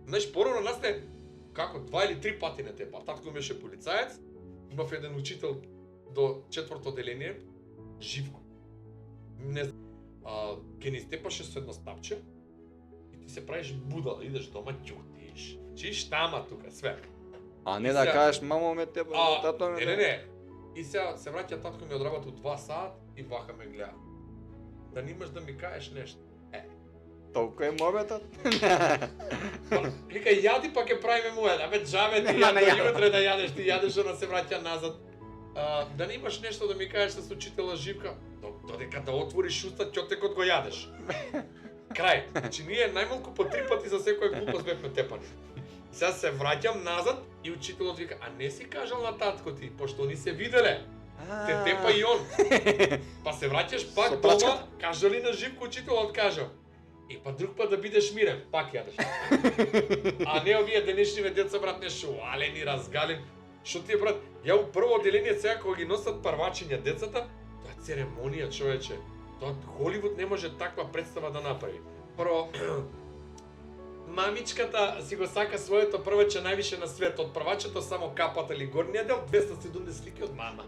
знаеш, порано нас не, како, 2 или 3 пати не тепа. Татко ми беше полицаец, имав еден учител до 4-то одделение, Живко. Не знам, ке ни степаше со едно стапче и ти се правиш будала, идеш дома, ќутиш, чиш тама тука, све. А не И да сега- кажеш мамо ме тебе, тато ме. Не. И сега се враќа татко ми од работа 2 сат и вака ме гледа. Да не имаш да ми кажеш нешто. Толку е мобетот. Вика, јади па ќе правиме му една. Абе, джабе ти Нема ја на до јадо. јутре да јадеш, ти јадеш, она се враќа назад. Да не имаш нешто да ми кажеш с учителя Живка, додека да отвориш уста, ќотекот го јадеш. Крај. Значи ние најмалку по 3 пати за секоја глупост бевме тепани. Сега се враќам назад и учителот вика, а не си кажал на татко ти, пошто ни се виделе. Те тепа и он. Па се враќаш пак Со дома, прачката. кажа ли на Живко учителот кажа. И па друг пат да бидеш мирен, пак јадеш. А не овие денешниве деца, брат, не шуалени, разгалени. Што ти е, брат, ја у прво одделение сега кога ги носат парвачиња децата, тоа е церемонија, човече. Тоа Холивуд не може таква представа да направи. Прво, мамичката си го сака своето прваче највише на светот. Првачето само капата или горниот дел, 270 слики од мама.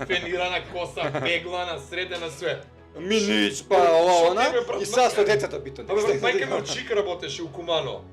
Фенирана коса, пеглана, средена све. Минич па ова Шо она тебе, брат, и сега со мајка? децата битно. Абе, брат, мајка ми од ЧИК работеше у Кумано.